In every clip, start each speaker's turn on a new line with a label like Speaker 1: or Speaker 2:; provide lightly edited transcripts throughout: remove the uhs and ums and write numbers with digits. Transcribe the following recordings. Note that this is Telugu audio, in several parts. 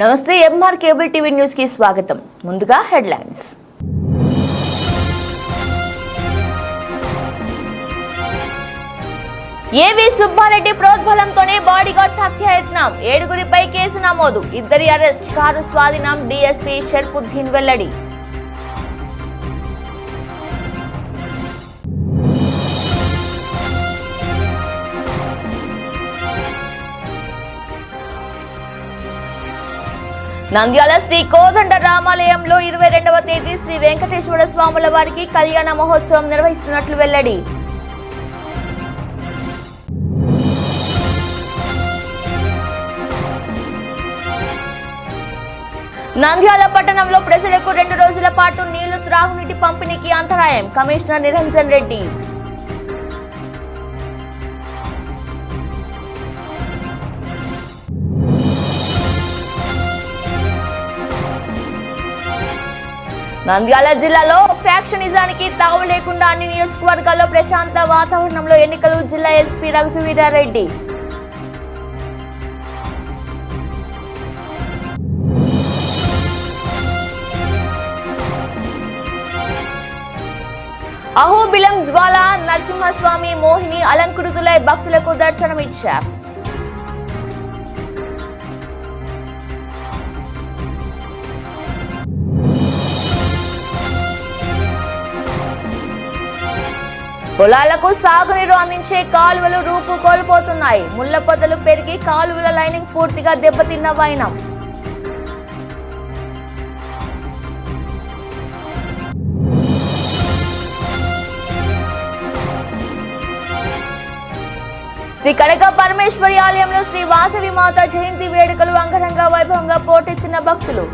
Speaker 1: నమస్తే ఎంఆర్ కేబుల్ టీవీ న్యూస్ కి స్వాగతం. ముందుగా హెడ్లైన్స్. ఏవి సుబ్బారెడ్డి ప్రోద్బలంతోనే బాడీగార్డ్స్ హత్యాయత్నం, 7గురిపై కేసు నమోదు, 2 అరెస్ట్, కారు స్వాధీనం, డీఎస్పీ షర్పుద్దీన్ వెల్లడి. నంద్యాల శ్రీ కోదండ రామాలయంలో 22వ తేదీ శ్రీ వెంకటేశ్వర స్వాముల వారికి కళ్యాణ మహోత్సవం నిర్వహిస్తున్నట్లు వెల్లడి. నంద్యాల పట్టణంలో ప్రజలకు 2 రోజుల పాటు నీళ్లు త్రాగునీటి పంపిణీకి అంతరాయం, కమిషనర్ నిరంజన్ రెడ్డి. నంద్యాల జిల్లాలో ఫ్యాక్షనిజానికి తావు లేకుండా అన్ని నియోజకవర్గాల్లో ప్రశాంత వాతావరణంలో ఎన్నికలు, జిల్లా ఎస్పీ రఘువీరారెడ్డి. అహోబిలం జ్వాల నరసింహస్వామి మోహిని అలంకృతులై భక్తులకు దర్శనమిచ్చారు. పొలాలకు సాగునీరు అందించే కాలువలు రూపు కోల్పోతున్నాయి, ముళ్ల పొదలు పెరిగి కాలువల లైనింగ్ పూర్తిగా దెబ్బతిన్న వైనం. శ్రీ కనక పరమేశ్వరి ఆలయంలో శ్రీ వాసవి మాత జయంతి వేడుకలు అంగరంగ వైభవంగా పోటెత్తిన భక్తులు.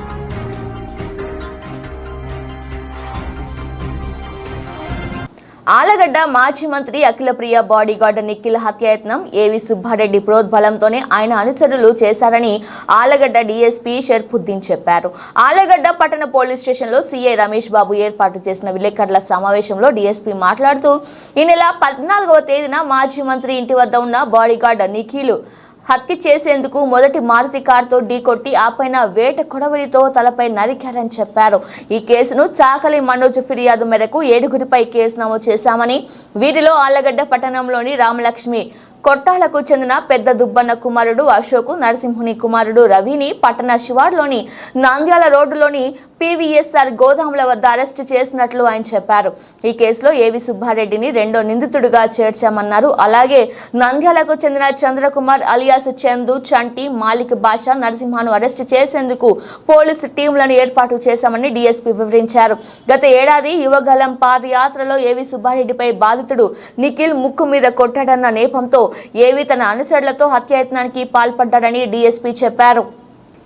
Speaker 1: ఆలగడ్డ మాజీ మంత్రి అఖిలప్రియ బాడీగార్డ్ నిఖిల్ హత్యాయత్నం ఏవి సుబ్బారెడ్డి ప్రోద్బలంతోనే ఆయన అనుచరులు చేశారని ఆలగడ్డ డీఎస్పీ షర్పుద్దీన్ చెప్పారు. ఆలగడ్డ పట్టణ పోలీస్ స్టేషన్లో సీఐ రమేష్ బాబు ఏర్పాటు చేసిన విలేకరుల సమావేశంలో డీఎస్పీ మాట్లాడుతూ ఈ నెల 14వ తేదీన మాజీ మంత్రి ఇంటి వద్ద ఉన్న బాడీగార్డ్ నిఖిల్ హత్య చేసేందుకు మొదటి మారుతి కారుతో ఢీకొట్టి ఆపైన వేట కొడవలితో తలపై నరికారని చెప్పారు. ఈ కేసును చాకలి మనోజ్ ఫిర్యాదు మేరకు 7గురిపై కేసు నమోదు చేశామని, వీరిలో ఆళ్లగడ్డ పట్టణంలోని రామలక్ష్మి కొట్టాలకు చెందిన పెద్ద దుబ్బన్న కుమారుడు అశోక్, నరసింహుని కుమారుడు రవిని పట్టణ శివార్లోని నంద్యాల రోడ్డులోని పీవీఎస్ఆర్ గోదాముల వద్ద అరెస్టు చేసినట్లు ఆయన చెప్పారు. ఈ కేసులో ఏవి సుబ్బారెడ్డిని 2వ నిందితుడిగా చేర్చామన్నారు. అలాగే నంద్యాలకు చెందిన చంద్రకుమార్ అలియాస్ చందు, చంటి, మాలిక్ బాషా, నరసింహను అరెస్టు చేసేందుకు పోలీసు టీంలను ఏర్పాటు చేశామని డీఎస్పీ వివరించారు. గత ఏడాది యువగలం పాదయాత్రలో ఏవి సుబ్బారెడ్డిపై బాధితుడు నిఖిల్ ముక్కు మీద కొట్టాడన్న నేపంతో ఏవి తన అనుచరులతో హత్యాయత్నానికి పాల్పడ్డాడని డీఎస్పీ చెప్పారు.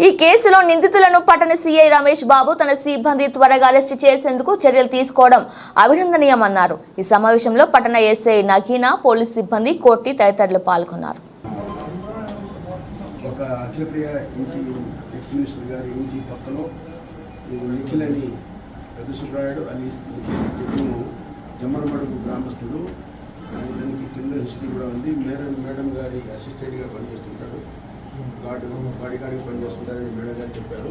Speaker 1: ఈ కేసులో నిందితులను పట్టణ సీఐ రమేష్ బాబు తన సిబ్బంది త్వరగా అరెస్టు చేసేందుకు చర్యలు తీసుకోవడం అభినందనీయమన్నారు. ఈ సమావేశంలో పట్టణ ఎస్ఐ నగీనా, పోలీస్ సిబ్బంది, కోర్టి తదితరులు పాల్గొన్నారు.
Speaker 2: గ్రామస్తుడు ఇతనికి కింద హిస్టరీ కూడా ఉంది. మేడం గారి అసిస్టెంట్గా పనిచేస్తుంటాడు, బాడీగార్డ్గా పనిచేస్తుంటారని మేడం గారు చెప్పారు.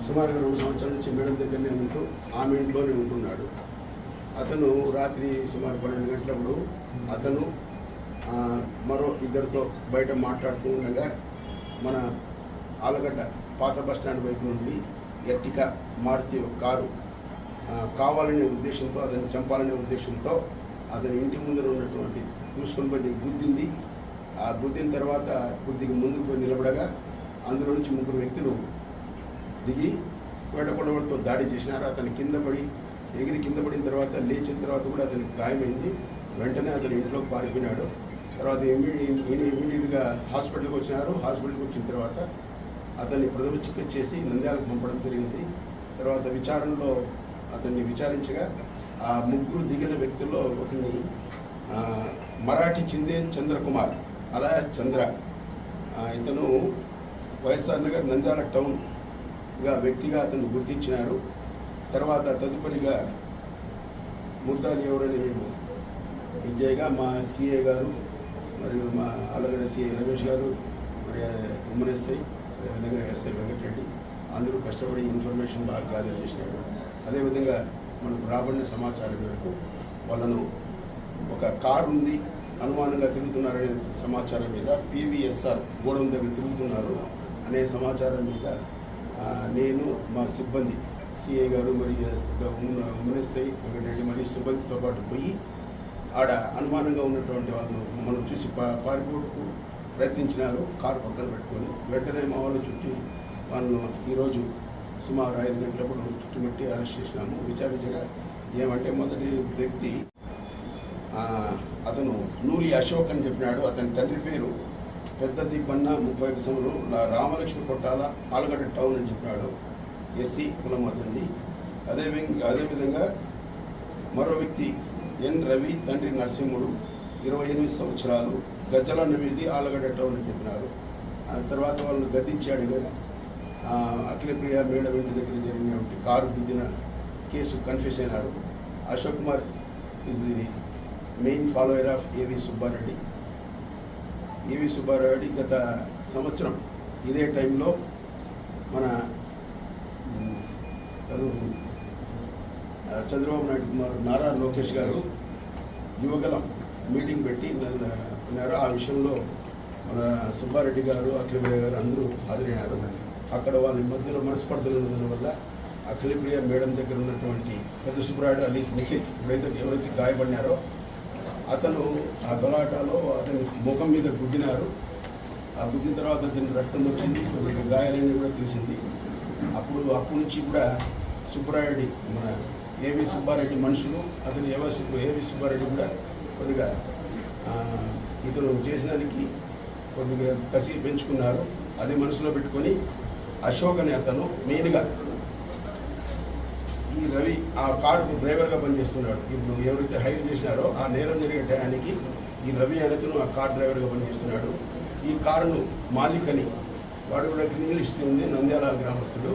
Speaker 2: సుమారుగా 2 సంవత్సరాల నుంచి మేడం దగ్గరనే ఉంటూ ఆమె ఇంట్లోనే ఉంటున్నాడు. అతను రాత్రి సుమారు 12 గంటలప్పుడు అతను మరో 2తో బయట మాట్లాడుతూ ఉండగా మన ఆలగడ్డ పాత బస్టాండ్ వైపు నుండి ఎర్టికా మారుతి కారు కావాలనే ఉద్దేశంతో, అతన్ని చంపాలనే ఉద్దేశంతో అతని ఇంటి ముందర ఉన్నటువంటి చూసుకొని పోయి గుద్దింది. ఆ గుద్దిన తర్వాత కొద్దిగా ముందుకు పోయి నిలబడగా అందులో నుంచి 3 వ్యక్తులు దిగి వేటకొడవలతో దాడి చేసినారు. అతను ఎగిరి కింద పడిన తర్వాత లేచిన తర్వాత కూడా అతనికి గాయమైంది. వెంటనే అతను ఇంట్లోకి పారిపోయినాడు. తర్వాత ఇమీడియట్గా హాస్పిటల్కి వచ్చినారు. హాస్పిటల్కి వచ్చిన తర్వాత అతన్ని ప్రథమ చికిత్స చేసి నంద్యాలకు పంపడం జరిగింది. తర్వాత విచారణలో అతన్ని విచారించగా ఆ 3 దిగిన వ్యక్తుల్లో ఒకరిని మరాఠీ చంద్రకుమార్ అలా చంద్ర, ఇతను వైఎస్ఆర్ నగర్ నంద్యాల టౌన్గా వ్యక్తిగా అతను గుర్తించినారు. తర్వాత తదుపరిగా ముద్దాలు ఎవరని మేము విజయ్గా మా సిఏ గారు మరియు మా ఆలగడ్డ సిఐ రమేష్ గారు మరి ఉమ్మన్ ఎస్ఐ అదేవిధంగా ఎస్ఐ వెంకటరెడ్డి అందరూ కష్టపడి ఇన్ఫర్మేషన్ బాగా గ్యాదర్ చేసినాడు. అదేవిధంగా మనకు రాబడిన సమాచారం మేరకు వాళ్ళను ఒక కారు ఉంది అనుమానంగా తిరుగుతున్నారనే సమాచారం మీద పివిఎస్ఆర్ గోడౌన్ దగ్గర తిరుగుతున్నారు అనే సమాచారం మీద నేను మా సిబ్బంది సిఐ గారు మరియు మునెస్ఐ వెంకటరెడ్డి మరియు సిబ్బందితో పాటు పోయి ఆడ అనుమానంగా ఉన్నటువంటి వాళ్ళను మనం చూసి పారిపోవడానికి ప్రయత్నించినారు. కారు పక్కన పెట్టుకొని వెంటనే మా వాళ్ళు చుట్టి వాళ్ళను ఈరోజు సుమారు 5 గంటలప్పుడు చుట్టుముట్టి అరెస్ట్ చేసినాము. విచారించగా ఏమంటే మొదటి వ్యక్తి అతను నూలి అశోక్ అని చెప్పినాడు. అతని తండ్రి పేరు పెద్ద దిబ్బన్న 31 సంవత్సరం రామలక్ష్మి కొట్టాల ఆలగడ్డ టౌన్ అని చెప్పినాడు. ఎస్సీ కులం అతనిది. అదేవిధంగా మరో వ్యక్తి ఎన్ రవి తండ్రి నరసింహుడు 28 సంవత్సరాలు గజ్జల వీధి ఆలగడ్డ టౌన్ అని చెప్పినారు. ఆ తర్వాత వాళ్ళని గద్దించాడు. అఖిలప్రియ మేడం ఇంటి దగ్గర జరిగినటువంటి కారు గుద్దిన కేసు కన్ఫ్యూస్ అయినారు. Ashok Kumar is the main follower of ఏవి సుబ్బారెడ్డి. ఏవి సుబ్బారెడ్డి గత సంవత్సరం ఇదే టైంలో మన చంద్రబాబు నాయుడు కుమార్ నారా లోకేష్ గారు యువగలం మీటింగ్ పెట్టి ఉన్నారు. ఆ విషయంలో మన సుబ్బారెడ్డి గారు అఖిలప్రియ గారు అందరూ హాజరైనారు. అక్కడ వాళ్ళ మధ్యలో మనస్పర్ధలు ఉండడం వల్ల అఖిలప్రియ మేడం దగ్గర ఉన్నటువంటి పెద్ద సుబ్బారెడ్డి అలీస్ నిఖిల్ ఎవరైతే గాయపడినారో అతను ఆ గలాటాలో అతని ముఖం మీద గుద్దినారు. ఆ గుద్దిన తర్వాత అతని రక్తం వచ్చింది, కొద్దిగా గాయాలని కూడా తెలిసింది. అప్పటి నుంచి కూడా సుబ్బారెడ్డి మన ఏవి సుబ్బారెడ్డి మనుషులు అతను ఏవి సుబ్బారెడ్డి కూడా కొద్దిగా ఇతను చేసినానికి కొద్దిగా కసి పెంచుకున్నారు. అది మనసులో పెట్టుకొని అశోక్ అనే అతను మెయిన్గా ఈ రవి ఆ కారుకు డ్రైవర్గా పనిచేస్తున్నాడు. ఇప్పుడు ఎవరైతే హైర్ చేసినారో ఆ నేరం జరిగే టయానికి ఈ రవి అనేతను ఆ కార్ డ్రైవర్గా పనిచేస్తున్నాడు. ఈ కారును మాలిక్ అని వాడు కూడా క్రిమినల్ హిస్టరీ ఉంది, నంద్యాల గ్రామస్తుడు.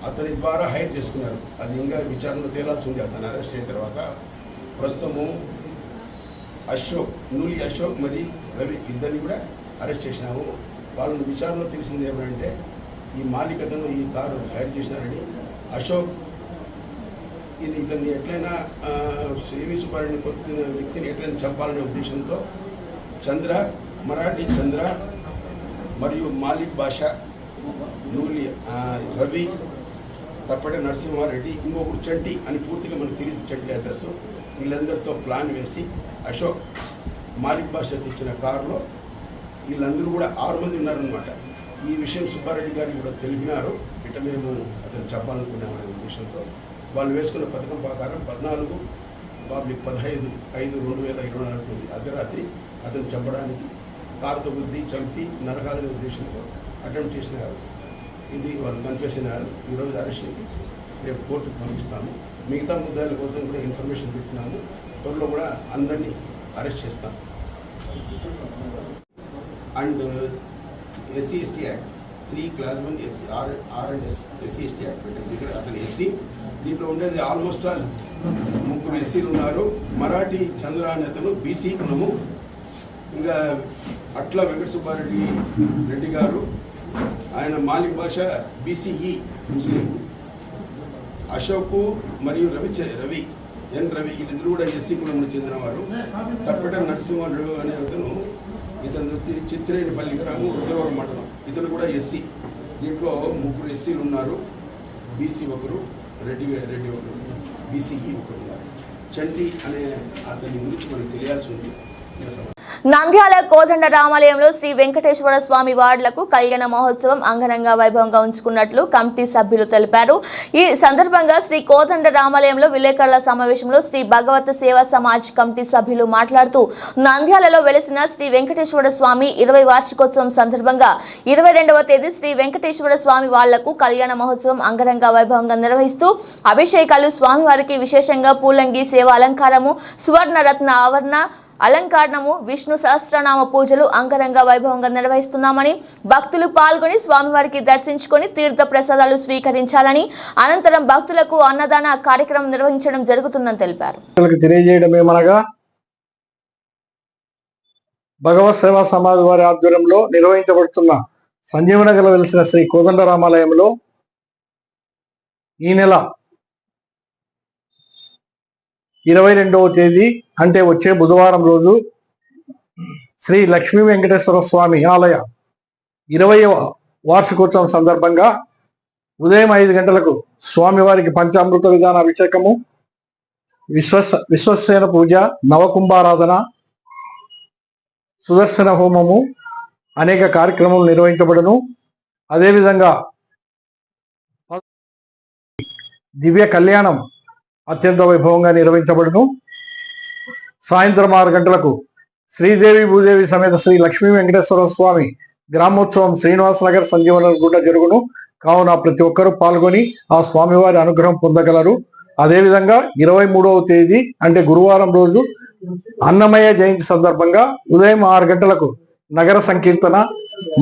Speaker 2: అతని ద్వారా హైర్ చేసుకున్నారు. అది ఇంకా విచారణలో తేలాల్సి ఉంది. అతను అరెస్ట్ అయిన తర్వాత ప్రస్తుతము నూలి అశోక్ మరి రవి ఇద్దరిని కూడా అరెస్ట్ చేసినాము. వాళ్ళని విచారణలో తెలిసింది ఏమంటే ఈ మాలికతను ఈ కారు హైర్ చేసినారని, అశోక్ ఇతన్ని ఎట్లయినా ఏవి సుబ్బారెడ్డిని కొట్టిన వ్యక్తిని ఎట్లయినా చంపాలనే ఉద్దేశంతో మరాఠీ చంద్ర మరియు మాలిక్ బాషా, నూలి రవి, తప్పటి నరసింహారెడ్డి, ఇంకొకరు చంటి అని పూర్తిగా మనకు తెలియదు చంటి అడ్రస్. వీళ్ళందరితో ప్లాన్ వేసి అశోక్ మాలిక్ బాషా తెచ్చిన కారులో వీళ్ళందరూ కూడా 6 మంది ఉన్నారనమాట. ఈ విషయం సుబ్బారెడ్డి గారికి కూడా తెలిపినారు. ఇట మేము అతను చెప్పాలనుకున్నామనే ఉద్దేశంతో వాళ్ళు వేసుకున్న పథకం ప్రకారం 14 పబ్లిక్ 15/5/2024 అర్ధరాత్రి అతను చంపడానికి కారుతో బుద్ధి చంపి నరకాలనే ఉద్దేశంతో అటెంప్ట్ చేసినారు. ఇది వాళ్ళు కన్ఫ్యూస్ అయినారు. ఈరోజు అరెస్ట్ రేపు కోర్టుకు పంపిస్తాము. మిగతా ముద్దాయిల కోసం కూడా ఇన్ఫర్మేషన్ పెట్టినాము. త్వరలో కూడా అందరినీ అరెస్ట్ చేస్తాం. And SC/ST act 3 Class 1 SC R&S SC/ST act పెట్టింది. ఇక్కడ అతను ఎస్సీ. దీంట్లో ఉండేది ఆల్మోస్ట్ 3 ఎస్సీలు ఉన్నారు. మరాఠీ చంద్ర అనే అతను బీసీ కులము. ఇంకా అట్ల వెంకట సుబ్బారెడ్డి గారు ఆయన మాలిక్ భాష బీసీఈ ముస్లిం. అశోక్ మరియు రవి ఎన్ రవి వీళ్ళిద్దరు కూడా ఎస్సీ కులంలో చెందినవారు. తప్పట నరసింహరావు అనే అతను ఇతను చిత్రేనిపల్లి గ్రామం రుద్రవరం మండలం. ఇతను కూడా ఎస్సీ. దీంట్లో 3 ఎస్సీలు ఉన్నారు. బీసీ ఒకరు, రెడ్డి ఒకరు, బీసీఈ ఒకరు ఉన్నారు. చంటి అనే అతని గురించి మనకు తెలియాల్సి ఉంది.
Speaker 1: నంద్యాల కోదండ రామాలయంలో శ్రీ వెంకటేశ్వర స్వామి వార్డులకు కళ్యాణ మహోత్సవం అంగరంగ వైభవంగా ఉంచుకున్నట్లు కమిటీ సభ్యులు తెలిపారు. ఈ సందర్భంగా శ్రీ కోదండ రామాలయంలో విలేకరుల సమావేశంలో శ్రీ భగవత్ సేవా సమాజ్ కమిటీ సభ్యులు మాట్లాడుతూ నంద్యాలలో వెలిసిన శ్రీ వెంకటేశ్వర స్వామి 20 వార్షికోత్సవం సందర్భంగా 22వ తేదీ శ్రీ వెంకటేశ్వర స్వామి వార్డులకు కళ్యాణ మహోత్సవం అంగరంగ వైభవంగా నిర్వహిస్తూ అభిషేకాలు, స్వామివారికి విశేషంగా పూలంగి సేవ అలంకారము, సువర్ణ రత్న ఆవరణ అలంకరణము, విష్ణు సహస్రనామ పూజలు అంగరంగ వైభవంగా నిర్వహిస్తున్నామని, భక్తులు పాల్గొని స్వామివారికి దర్శించుకొని తీర్థ ప్రసాదాలు స్వీకరించాలని, అనంతరం భక్తులకు అన్నదాన కార్యక్రమం నిర్వహించడం జరుగుతుందని తెలిపారు.
Speaker 3: తెలియజేయడమేమనగా భగవత్ సేవా సమాజ్ వారి ఆధ్వర్యంలో నిర్వహించబడుతున్న సంజీవనగర్లో వెలిసిన శ్రీ కోదండ రామాలయంలో ఈ నెల 22వ తేదీ అంటే వచ్చే బుధవారం రోజు శ్రీ లక్ష్మీ వెంకటేశ్వర స్వామి ఆలయ 20వ వార్షికోత్సవం సందర్భంగా ఉదయం 5 గంటలకు స్వామివారికి పంచామృత విధాన అభిషేకము, విశ్వసేన పూజ, నవకుంభారాధన, సుదర్శన హోమము అనేక కార్యక్రమాలు నిర్వహించబడును. అదేవిధంగా దివ్య కళ్యాణం అత్యంత వైభవంగా నిర్వహించబడును. సాయంత్రం 6 గంటలకు శ్రీదేవి భూదేవి సమేత శ్రీ లక్ష్మీ వెంకటేశ్వర స్వామి గ్రామోత్సవం శ్రీనివాస నగర్ సంజీవన గుడ్డ జరుగును. కావున ప్రతి ఒక్కరూ పాల్గొని ఆ స్వామివారి అనుగ్రహం పొందగలరు. అదేవిధంగా 23వ తేదీ అంటే గురువారం రోజు అన్నమయ్య జయంతి సందర్భంగా ఉదయం 6 గంటలకు నగర సంకీర్తన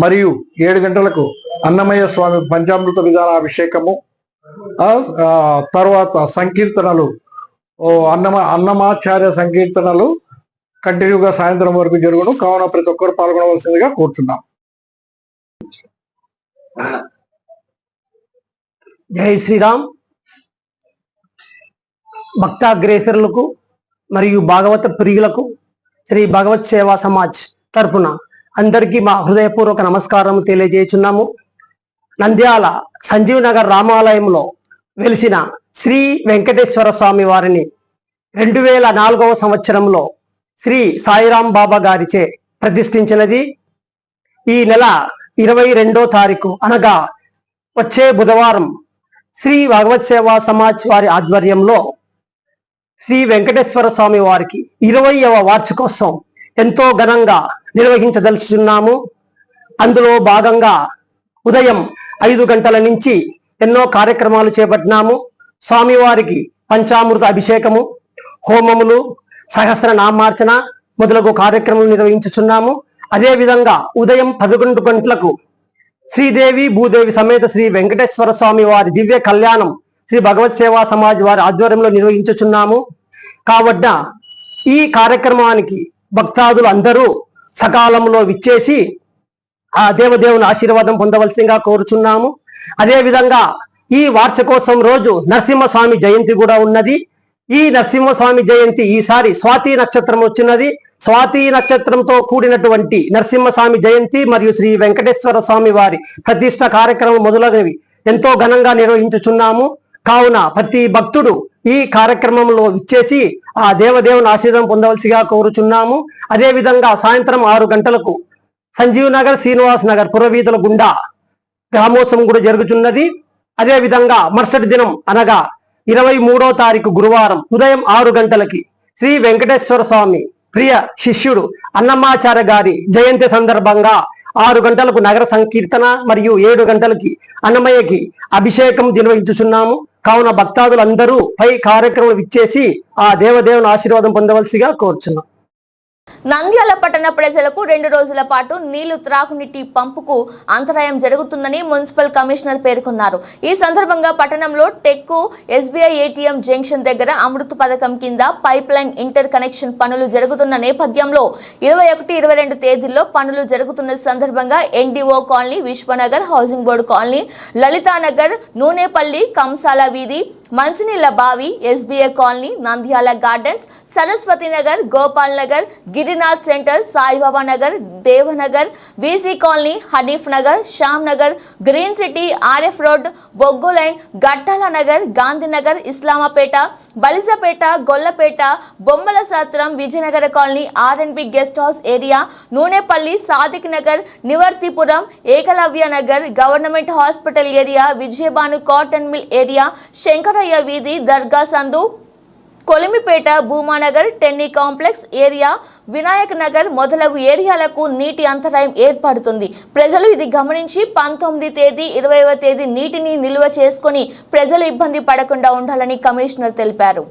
Speaker 3: మరియు 7 గంటలకు అన్నమయ్య స్వామి పంచామృత విధాన అభిషేకము, తర్వాత సంకీర్తనలు, అన్నమాచార్య సంకీర్తనలు కంటిన్యూగా సాయంత్రం వరకు జరుగును. కావున ప్రతి ఒక్కరు పాల్గొనవలసిందిగా కోరుచున్నాం.
Speaker 4: జై శ్రీరామ్. భక్తాగ్రేసరులకు మరియు భాగవత ప్రియులకు శ్రీ భగవత్ సేవా సమాజ్ తరపున అందరికీ మా హృదయపూర్వక నమస్కారం తెలియజేస్తున్నాము. నంద్యాల సంజీవ్ నగర్ రామాలయంలో వెలిసిన శ్రీ వెంకటేశ్వర స్వామి వారిని 2004వ సంవత్సరంలో శ్రీ సాయిరాం బాబా గారిచే ప్రతిష్ఠించినది. ఈ నెల 22వ తారీఖు అనగా వచ్చే బుధవారం శ్రీ భగవత్ సేవా సమాజ్ వారి ఆధ్వర్యంలో శ్రీ వెంకటేశ్వర స్వామి వారికి 20వ వార్షికోత్సవం ఎంతో ఘనంగా నిర్వహించదలుచున్నాము. అందులో భాగంగా ఉదయం 5 గంటల నుంచి ఎన్నో కార్యక్రమాలు చేపట్టినాము. స్వామివారికి పంచామృత అభిషేకము, హోమములు, సహస్రనామార్చన మొదలగు కార్యక్రమాలు నిర్వహించుచున్నాము. అదేవిధంగా ఉదయం 11 గంటలకు శ్రీదేవి భూదేవి సమేత శ్రీ వెంకటేశ్వర స్వామి వారి దివ్య కళ్యాణం శ్రీ భగవత్ సేవా సమాజ్ వారి ఆధ్వర్యంలో నిర్వహించుచున్నాము. కాబట్టి ఈ కార్యక్రమానికి భక్తాదులు అందరూ సకాలంలో విచ్చేసి ఆ దేవదేవుని ఆశీర్వాదం పొందవలసిందిగా కోరుచున్నాము. అదేవిధంగా ఈ వార్షికోత్సవం రోజు నరసింహస్వామి జయంతి కూడా ఉన్నది. ఈ నరసింహస్వామి జయంతి ఈసారి స్వాతి నక్షత్రం వచ్చినది. స్వాతి నక్షత్రంతో కూడినటువంటి నరసింహస్వామి జయంతి మరియు శ్రీ వెంకటేశ్వర స్వామి వారి ప్రతిష్ట కార్యక్రమం మొదలైనవి ఎంతో ఘనంగా నిర్వహించుచున్నాము. కావున ప్రతి భక్తుడు ఈ కార్యక్రమంలో విచ్చేసి ఆ దేవదేవుని ఆశీర్వాదం పొందవలసిగా కోరుచున్నాము. అదేవిధంగా సాయంత్రం 6 గంటలకు సంజీవ్ నగర్, శ్రీనివాస్ నగర్ పురవీధుల గుండా గ్రామోత్సవం కూడా జరుగుతున్నది. అదేవిధంగా మరుసటి దినం అనగా 23వ తారీఖు గురువారం ఉదయం 6 గంటలకి శ్రీ వెంకటేశ్వర స్వామి ప్రియ శిష్యుడు అన్నమాచార్య గారి జయంతి సందర్భంగా 6 గంటలకు నగర సంకీర్తన మరియు 7 గంటలకి అన్నమయ్యకి అభిషేకం నిర్వహించుచున్నాము. కావున భక్తాదులందరూ పై కార్యక్రమం ఇచ్చేసి ఆ దేవదేవుని ఆశీర్వాదం పొందవలసిగా కోరుచున్నాం.
Speaker 1: నంద్యాల పట్టణ ప్రజలకు 2 రోజుల పాటు నీళ్లు త్రాగునీటి పంపుకు అంతరాయం జరుగుతుందని మున్సిపల్ కమిషనర్ పేర్కొన్నారు. ఈ సందర్భంగా పట్టణంలో టెక్కు ఎస్బీఐ ఏటీఎం జంక్షన్ దగ్గర అమృత పథకం కింద పైప్ లైన్ ఇంటర్ కనెక్షన్ పనులు జరుగుతున్న నేపథ్యంలో 21, 22 తేదీల్లో పనులు జరుగుతున్న సందర్భంగా NDO colony, Vishwanagar, housing board colony, Lalithanagar, Nunepalli, Kamsala వీధి, మంచినీళ్ల బావి, SBI colony, Nandyal gardens, Saraswathi Nagar, Gopal Nagar, Girinath centre, Saibaba Nagar, Devanagar, VC colony, Hanif Nagar, Shyam Nagar, green city, RF road, బొగ్గు line, Gattala Nagar, Gandhinagar, Islamapeta, Balijapeta, Gollapeta, Bommala Satram, Vijayanagara colony, RNB guest house area, Nunepalli, Sadiq Nagar, Nivarthipuram, Ekalavya Nagar, government hospital area, Vijayabanu cotton mill area, Shankaraiah వీధి, దర్గా సందు, కొలిమిపేట, భూమానగర్, టెన్నీ కాంప్లెక్స్ ఏరియా, వినాయక్ నగర్ మొదలగు ఏరియాలకు నీటి అంతరాయం ఏర్పడుతుంది. ప్రజలు ఇది గమనించి 19వ తేదీ, 20వ తేదీ నీటిని నిల్వ చేసుకుని ప్రజలు ఇబ్బంది పడకుండా ఉండాలని కమిషనర్ తెలిపారు.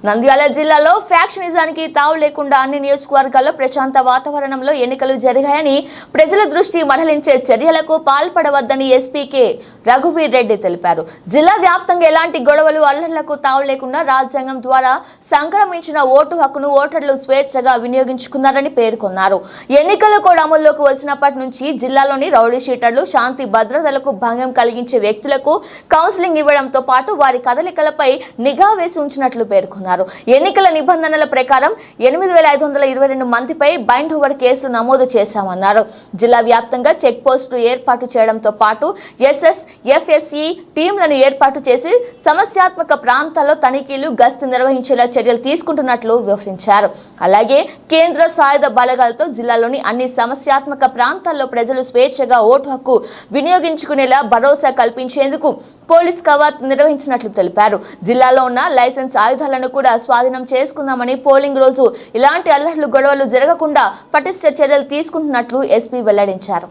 Speaker 1: నంద్యాల జిల్లాలో ఫ్యాక్షనిజానికి తావు లేకుండా అన్ని నియోజకవర్గాల్లో ప్రశాంత వాతావరణంలో ఎన్నికలు జరిగాయని ప్రజల దృష్టి మరలించే చర్యలకు పాల్పడవద్దని ఎస్పీకే రఘువీర్ రెడ్డి తెలిపారు. జిల్లా వ్యాప్తంగా ఎలాంటి గొడవలు అల్లర్లకు తావు లేకుండా రాజ్యాంగం ద్వారా సంక్రమించిన ఓటు హక్కును ఓటర్లు స్వేచ్ఛగా వినియోగించుకున్నారని పేర్కొన్నారు. ఎన్నికల కోడ్ అమల్లోకి వచ్చినప్పటి నుంచి జిల్లాలోని రౌడీ షీటర్లు శాంతి భద్రతలకు భంగం కలిగించే వ్యక్తులకు కౌన్సిలింగ్ ఇవ్వడంతో పాటు వారి కదలికలపై నిఘా వేసి ఉంచినట్లు పేర్కొన్నారు. ఎన్నికల నిబంధనల ప్రకారం 8,522 మందిపై బైండ్ ఓవర్ కేసులు నమోదు చేశామన్నారు. జిల్లా వ్యాప్తంగా చెక్ పోస్టులు ఏర్పాటు చేయడంతో పాటు ఎస్ఎస్, ఎఫ్ఎస్సి టీంలను ఏర్పాటు చేసి సమస్యాత్మక ప్రాంతాల్లో తనిఖీలు, గస్తీ నిర్వహించేలా చర్యలు తీసుకుంటున్నట్లు వివరించారు. అలాగే కేంద్ర సాయుధ బలగాలతో జిల్లాలోని అన్ని సమస్యాత్మక ప్రాంతాల్లో ప్రజలు స్వేచ్ఛగా ఓటు హక్కు వినియోగించుకునేలా భరోసా కల్పించేందుకు పోలీస్ కవాత్ నిర్వహించినట్లు తెలిపారు. జిల్లాలో ఉన్న లైసెన్స్ ఆయుధాలను కూడా స్వాధీనం చేసుకుందామని, పోలింగ్ రోజు ఇలాంటి అల్లర్లు, గొడవలు జరగకుండా పటిష్ట చర్యలు తీసుకుంటున్నట్లు ఎస్పీ వెల్లడించారు.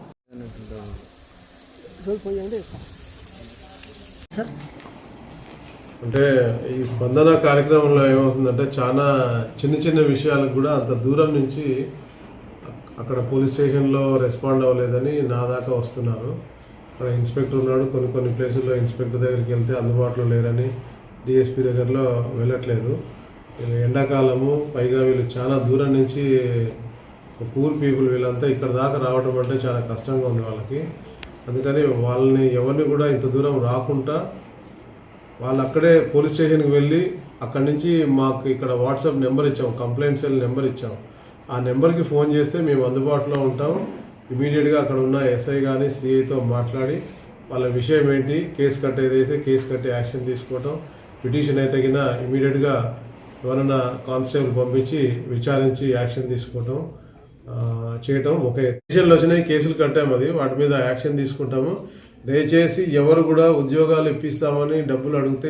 Speaker 5: అంటే ఈ స్పందన కార్యక్రమంలో ఏమవుతుందంటే చాలా చిన్న విషయాలకు కూడా అంత దూరం నుంచి అక్కడ పోలీస్ స్టేషన్లో రెస్పాండ్ అవ్వలేదని నా దాకా వస్తున్నారు. అక్కడ ఇన్స్పెక్టర్ ఉన్నాడు, కొన్ని ప్లేసుల్లో ఇన్స్పెక్టర్ దగ్గరికి వెళ్తే అందుబాటులో లేరని, డిఎస్పీ దగ్గరలో వెళ్ళట్లేదు. ఎండాకాలము, పైగా వీళ్ళు చాలా దూరం నుంచి పూర్ పీపుల్ వీళ్ళంతా ఇక్కడ దాకా రావడం అంటే చాలా కష్టంగా ఉంది వాళ్ళకి. అందుకని వాళ్ళని ఎవరిని కూడా ఇంత దూరం రాకుండా వాళ్ళు అక్కడే పోలీస్ స్టేషన్కి వెళ్ళి అక్కడి నుంచి మాకు ఇక్కడ వాట్సాప్ నెంబర్ ఇచ్చాం, కంప్లైంట్ సెల్ నెంబర్ ఇచ్చాం. ఆ నెంబర్కి ఫోన్ చేస్తే మేము అందుబాటులో ఉంటాం. ఇమీడియట్గా అక్కడ ఉన్న ఎస్ఐ కానీ సిఐతో మాట్లాడి వాళ్ళ విషయం ఏంటి, కేసు కట్టేదైతే కేసు కట్టి యాక్షన్ తీసుకోవటం, పిటిషన్ అయితే కింద ఇమీడియట్గా ఎవరైనా కానిస్టేబుల్ పంపించి విచారించి యాక్షన్ తీసుకోవటం చేయటం. ఒక పిటిషన్లు వచ్చినాయి, కేసులు కట్టాము, అది వాటి మీద యాక్షన్ తీసుకుంటాము. దయచేసి ఎవరు కూడా ఉద్యోగాలు ఇప్పిస్తామని డబ్బులు అడిగితే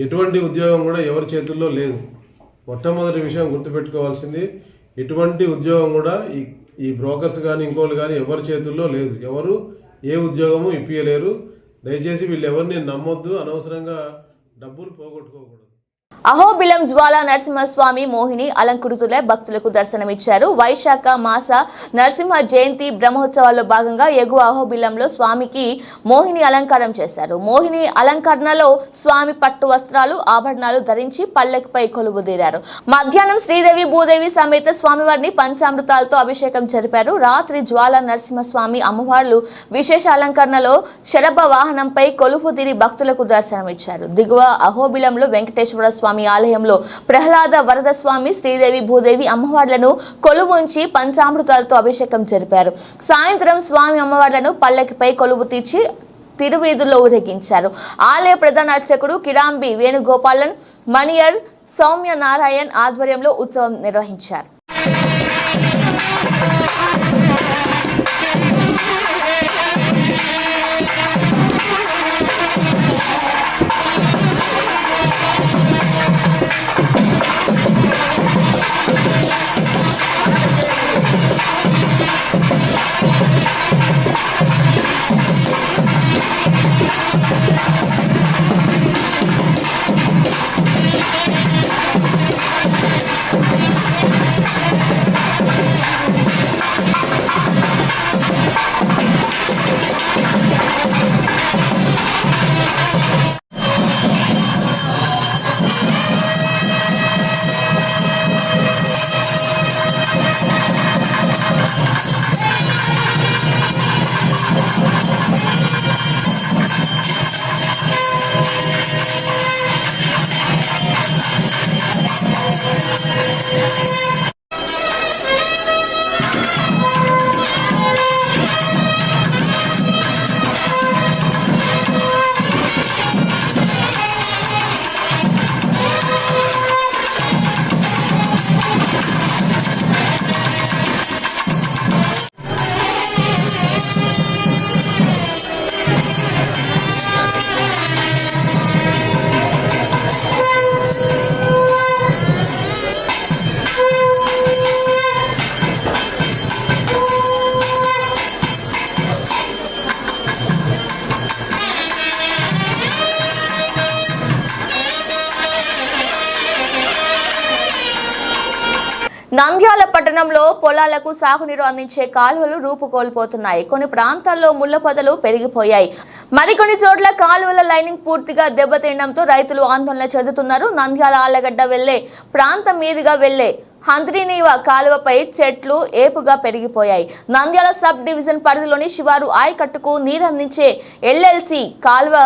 Speaker 5: ఎటువంటి ఉద్యోగం కూడా ఎవరి చేతుల్లో లేదు. మొట్టమొదటి విషయం గుర్తుపెట్టుకోవాల్సింది, ఎటువంటి ఉద్యోగం కూడా ఈ బ్రోకర్స్ కానీ ఇంకోళ్ళు కానీ ఎవరి చేతుల్లో లేదు. ఎవరు ఏ ఉద్యోగము ఇప్పియలేరు. దయచేసి వీళ్ళు ఎవరిని నమ్మొద్దు, అనవసరంగా డబ్బులు పోగొట్టుకోకూడదు.
Speaker 1: అహోబిలం జ్వాలా నరసింహస్వామి మోహిని అలంకృతులే భక్తులకు దర్శనమిచ్చారు. వైశాఖ మాస నరసింహ జయంతి బ్రహ్మోత్సవాల్లో భాగంగా ఎగువ అహోబిలంలో స్వామికి మోహిని అలంకారం చేశారు. మోహిని అలంకరణలో స్వామి పట్టు వస్త్రాలు, ఆభరణాలు ధరించి పల్లకిపై కొలువుదీరారు. మధ్యాహ్నం శ్రీదేవి భూదేవి సమేత స్వామివారిని పంచామృతాలతో అభిషేకం జరిపారు. రాత్రి జ్వాలా నరసింహస్వామి అమ్మవార్లు విశేష అలంకరణలో శరభ వాహనంపై కొలువుదీరి భక్తులకు దర్శనమిచ్చారు. దిగువ అహోబిలంలో వెంకటేశ్వర స్వామి ఆలయంలో ప్రహ్లాద వరద స్వామి, శ్రీదేవి భూదేవి అమ్మవార్లను కొలువుంచి పంచామృతాలతో అభిషేకం జరిపారు. సాయంత్రం స్వామి అమ్మవార్లను పల్లకిపై కొలువు తీర్చి తిరువీధుల్లో ఊరేగించారు. ఆలయ ప్రధాన అర్చకుడు కిడాంబి వేణుగోపాలన్, మణియర్ సౌమ్య నారాయణ్ ఆధ్వర్యంలో ఉత్సవం నిర్వహించారు. నంద్యాల పట్టణంలో పొలాలకు సాగునీరు అందించే కాలువలు రూపుకోల్పోతున్నాయి. కొన్ని ప్రాంతాల్లో ముళ్ల పొదలు పెరిగిపోయాయి. మరికొన్ని చోట్ల కాలువల లైనింగ్ పూర్తిగా దెబ్బతినడంతో రైతులు ఆందోళన చెందుతున్నారు. నంద్యాల ఆళ్లగడ్డ వెళ్లే ప్రాంతం మీదుగా వెళ్లే హంద్రీనీవ కాలువపై చెట్లు ఏపుగా పెరిగిపోయాయి. నంద్యాల సబ్ డివిజన్ పరిధిలోని శివారు ఆయకట్టుకు నీరందించే ఎల్ఎల్సి కాలువ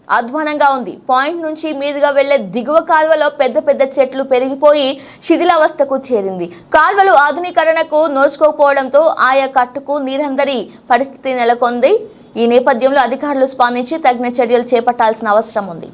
Speaker 1: అధ్వానంగా ఉంది. పాయింట్ నుంచి మీదుగా వెళ్లే దిగువ కాల్వలో పెద్ద పెద్ద చెట్లు పెరిగిపోయి శిథిలావస్థకు చేరింది. కాల్వలు ఆధునీకరణకు నోచుకోకపోవడంతో ఆయా కట్టుకు నీరందరి పరిస్థితి నెలకొంది. ఈ నేపథ్యంలో అధికారులు స్పందించి తగిన చర్యలు చేపట్టాల్సిన అవసరం ఉంది.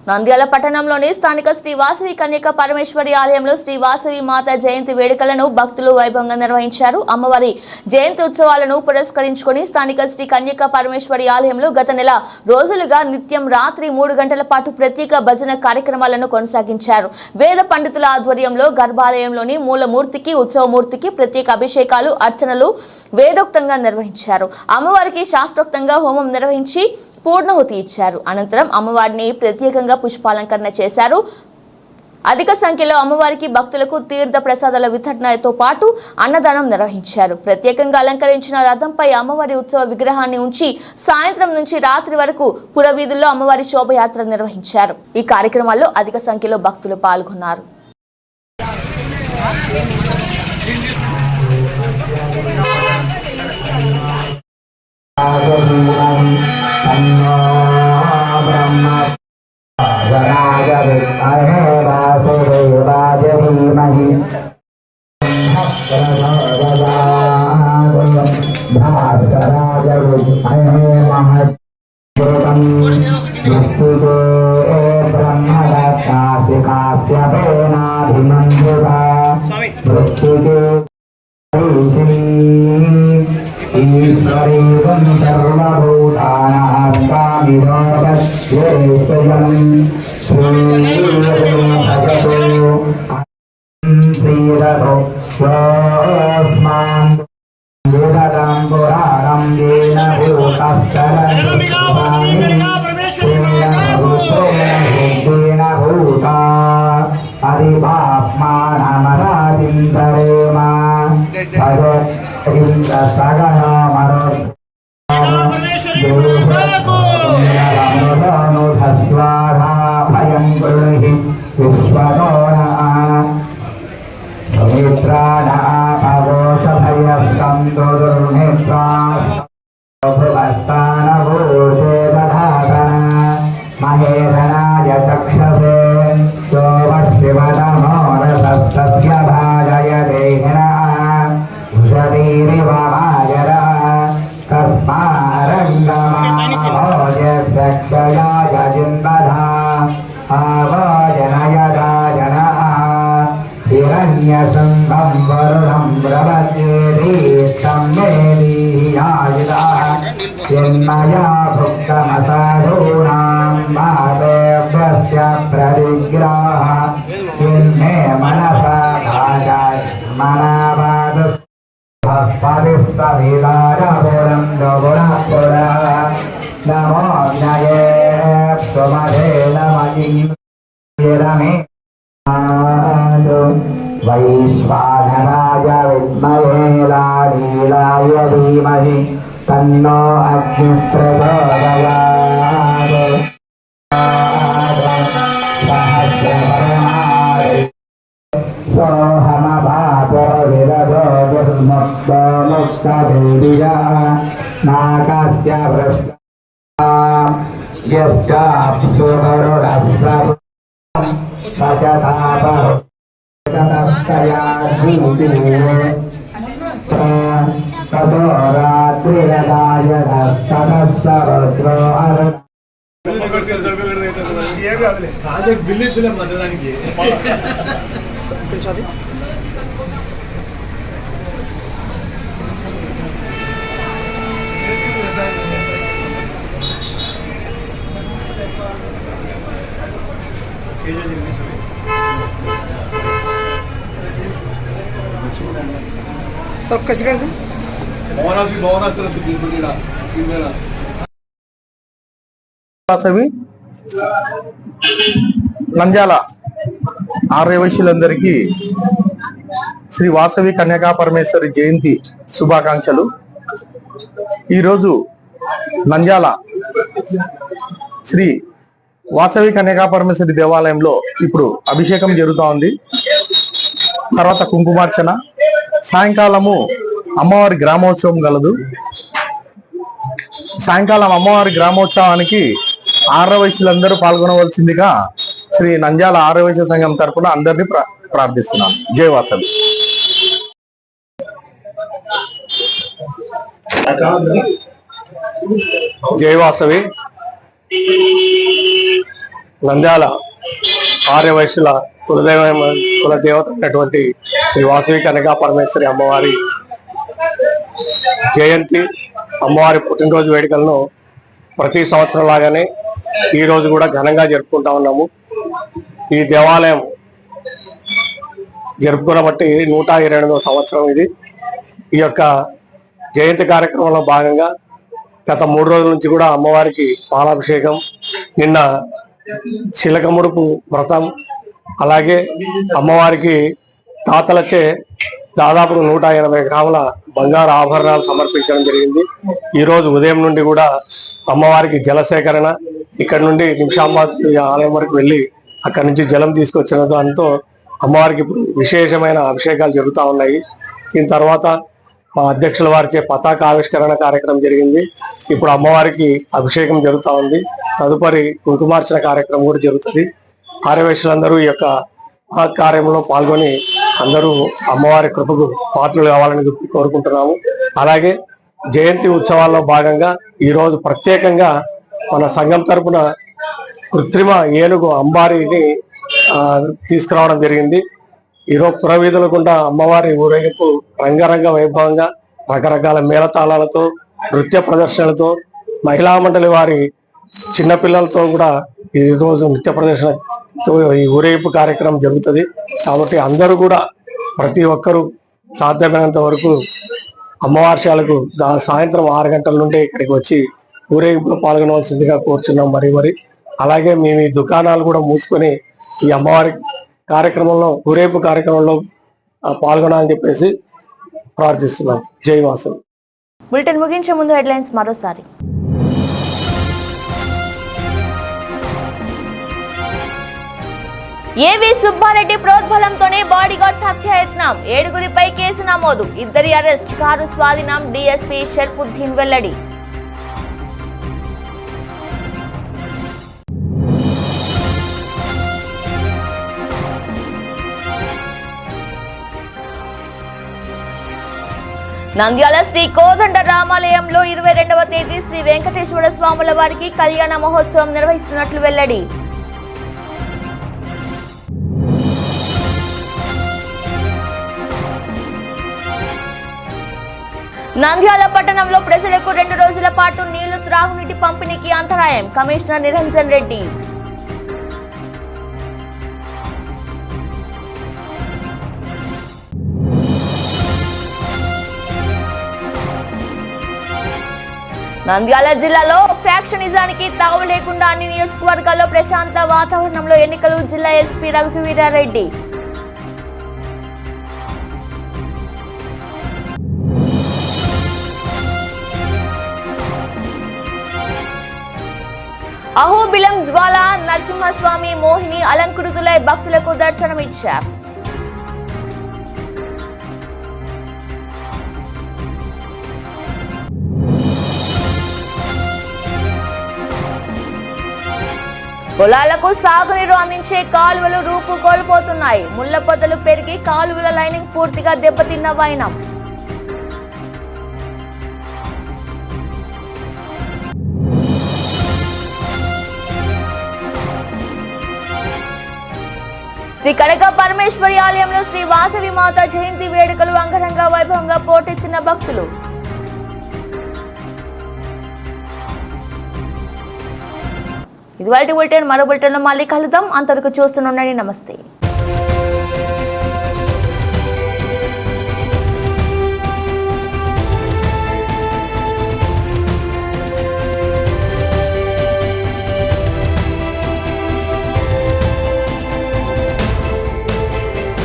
Speaker 1: నంద్యాల పట్టణంలోని స్థానిక శ్రీ వాసవి కన్యక పరమేశ్వరి ఆలయంలో శ్రీ వాసవి మాత జయంతి వేడుకలను భక్తులు వైభవంగా నిర్వహించారు. అమ్మవారి జయంతి ఉత్సవాలను పురస్కరించుకొని స్థానిక శ్రీ కన్యక పరమేశ్వరి ఆలయంలో గత నెల రోజులుగా నిత్యం రాత్రి 3 గంటల పాటు ప్రత్యేక భజన కార్యక్రమాలను కొనసాగించారు. వేద పండితుల ఆధ్వర్యంలో గర్భాలయంలోని మూలమూర్తికి ఉత్సవమూర్తికి ప్రత్యేక అభిషేకాలు అర్చనలు వేదోక్తంగా నిర్వహించారు. అమ్మవారికి శాస్త్రోక్తంగా హోమం నిర్వహించి పూర్ణాహుతి ఇచ్చారు. అనంతరం అమ్మవారిని ప్రత్యేకంగా పుష్పాలంకరణ చేశారు. అధిక సంఖ్యలో అమ్మవారికి భక్తులకు తీర్థ ప్రసాదాల వితరణతో పాటు అన్నదానం నిర్వహించారు. ప్రత్యేకంగా అలంకరించిన రథంపై అమ్మవారి ఉత్సవ విగ్రహాన్ని ఉంచి సాయంత్రం నుంచి రాత్రి వరకు పురవీధుల్లో అమ్మవారి శోభయాత్ర నిర్వహించారు. ఈ కార్యక్రమాల్లో అధిక సంఖ్యలో భక్తులు పాల్గొన్నారు.
Speaker 6: काश्यपेनाभिमन्युता मृत्युके ईश्वरेवं सर्वभूतानां कामिनोपश्येष्टयम् श्रीरतो योऽस्मान् वेदं पुराणं येन भूतस्तरन् भूता हरिभाप्मानमरादिन्दरेमा स्वाहा भयं गृहि विश्वतोना सुमित्राणाभवोषभयस्कन्दुर्नेत्रा महेधनाय चक्षसे सोमशिवनमोरसस्तस्य भाजय देहिना उषतीरिव माजरा तस्मारङ्गमाभोजक्षयाय जिन्वधा आवजनयदा जनः हिरण्यसङ्गं वरुणं प्रपद्येतीर्थं वेदीयायुधा यन्मया भुक्तमसाधूनां भावेभ्यस्य प्रतिग्रहः यन्मे मनसा भाजाय मनावादस्पतिस्सविदारपुरं दुगुणपुरः नमो ज्ञये सुमधे नमः वैश्वानराय विद्महे लालीलाय धीमहि तन्नो अग्निः प्रचोदयात् सोऽहमभापुरविरजोर्मुक्तो मुक्तवेदिया नाकस्य भ्रष्टा यश्चाप्सु गरुडस्य सचतापः ततो रात्रिरदाय दस्तरो
Speaker 7: బిల్లు మధ్యదానికి
Speaker 4: सब कशी करते
Speaker 3: వాసవి నంద్యాల ఆర్యవైశ్యులందరికీ శ్రీ వాసవి కన్యకా పరమేశ్వరి జయంతి శుభాకాంక్షలు. ఈరోజు నంద్యాల శ్రీ వాసవి కన్యకా పరమేశ్వరి దేవాలయంలో ఇప్పుడు అభిషేకం జరుగుతూ ఉంది. తర్వాత కుంకుమార్చన, సాయంకాలము అమ్మవారి గ్రామోత్సవం గలదు. సాయంకాలం అమ్మవారి గ్రామోత్సవానికి ఆర్యవైశ్యులందరూ పాల్గొనవలసిందిగా శ్రీ నంద్యాల ఆర్యవైశ్య సంఘం తరపున అందరినీ ప్రార్థిస్తున్నాను. జై వాసవి. జై వాసవి. నంద్యాల ఆర్యవైశ్యుల కులదేవత అయినటువంటి శ్రీ వాసవి కన్యకా పరమేశ్వరి అమ్మవారి జయంతి, అమ్మవారి పుట్టినరోజు వేడుకలను ప్రతి సంవత్సరం లాగానే ఈ రోజు కూడా ఘనంగా జరుపుకుంటా ఉన్నాము. ఈ దేవాలయం జరుపుకున్న బట్టి 128వ సంవత్సరం ఇది. ఈ యొక్క జయంతి కార్యక్రమంలో భాగంగా గత 3 రోజుల నుంచి కూడా అమ్మవారికి పాలాభిషేకం, నిన్న చిలకముడుపు వ్రతం, అలాగే అమ్మవారికి తాతలచే దాదాపు 180 గ్రాముల బంగారు ఆభరణాలు సమర్పించడం జరిగింది. ఈ రోజు ఉదయం నుండి కూడా అమ్మవారికి జల సేకరణ, ఇక్కడ నుండి నిమిషాంబాద్ ఆలయం వరకు వెళ్ళి అక్కడి నుంచి జలం తీసుకొచ్చిన దాంతో అమ్మవారికి ఇప్పుడు విశేషమైన అభిషేకాలు జరుగుతూ ఉన్నాయి. దీని తర్వాత మా అధ్యక్షుల వారిచే పతాక ఆవిష్కరణ కార్యక్రమం జరిగింది. ఇప్పుడు అమ్మవారికి అభిషేకం జరుగుతూ ఉంది. తదుపరి కుంకుమార్చన కార్యక్రమం కూడా జరుగుతుంది. ఆర్యవైశ్యులందరూ ఈ యొక్క కార్యంలో పాల్గొని అందరూ అమ్మవారి కృపకు పాత్రలు కావాలని కోరుకుంటున్నాము. అలాగే జయంతి ఉత్సవాల్లో భాగంగా ఈరోజు ప్రత్యేకంగా మన సంఘం తరపున కృత్రిమ ఏనుగు అంబారీని
Speaker 7: తీసుకురావడం జరిగింది. ఈరోజు పురవీధుల గుండా అమ్మవారి ఊరేగింపు రంగరంగ వైభవంగా రకరకాల మేళతాళాలతో నృత్య ప్రదర్శనలతో మహిళా మండలి వారి చిన్నపిల్లలతో కూడా ఈరోజు నృత్య ప్రదర్శనతో ఈ ఊరేగింపు కార్యక్రమం జరుగుతుంది. కాబట్టి అందరూ కూడా ప్రతి ఒక్కరూ సాధ్యమైనంత వరకు అమ్మవార్షాలకు సాయంత్రం 6 గంటల నుండి ఇక్కడికి వచ్చి ఊరేగింపులో పాల్గొనవలసిందిగా కోరుచున్నాం. మరి అలాగే మేము ఈ దుకాణాలు కూడా మూసుకొని ఈ అమ్మవారి కార్యక్రమంలో ఊరేగింపు కార్యక్రమంలో పాల్గొనాలని చెప్పేసి ప్రార్థిస్తున్నాం. జై వాసు.
Speaker 1: బులెటిన్ ముగించే ముందు హెడ్లైన్స్ మరోసారి. ఏవి సుబ్బారెడ్డి ప్రోద్బలంతోనే బాడీగార్డ్స్ హత్యాయత్నం, 7గురిపై కేసు నమోదు, 2 అరెస్ట్, కారు స్వాధీనం, డీఎస్పీ షర్పుద్దీన్ వెల్లడి. నంద్యాల శ్రీ కోదండ రామాలయంలో 22వ తేదీ శ్రీ వెంకటేశ్వర స్వాముల వారికి కళ్యాణ మహోత్సవం నిర్వహిస్తున్నట్లు వెల్లడి. నంద్యాల పట్టణంలో ప్రజలకు 2 రోజుల పాటు నీళ్లు త్రాగునీటి పంపిణీకి అంతరాయం, కమిషనర్ నిరంజన్ రెడ్డి. నంద్యాల జిల్లాలో ఫ్యాక్షనిజానికి తావు లేకుండా అన్ని నియోజకవర్గాల్లో ప్రశాంత వాతావరణంలో ఎన్నికలు, జిల్లా ఎస్పీ రఘువీరారెడ్డి. అహోబిలం జ్వాల నరసింహస్వామి మోహిని అలంకృతులై భక్తులకు దర్శనమిచ్చారు. పొలాలకు సాగునీరు అందించే కాలువలు రూపు కోల్పోతున్నాయి, ముళ్ల పొదలు పెరిగి కాలువల లైనింగ్ పూర్తిగా దెబ్బతిన్న వైనం. శ్రీ కనక పరమేశ్వరి ఆలయంలో శ్రీ వాసవి మాత జయంతి వేడుకలు అంగరంగ వైభవంగా పోటెత్తిన భక్తులు. ఇది వాటి బులెటిన్. మరో బులెటిన్లో మళ్ళీ కలుద్దాం. అంతవరకు చూస్తూనే ఉండండి. నమస్తే.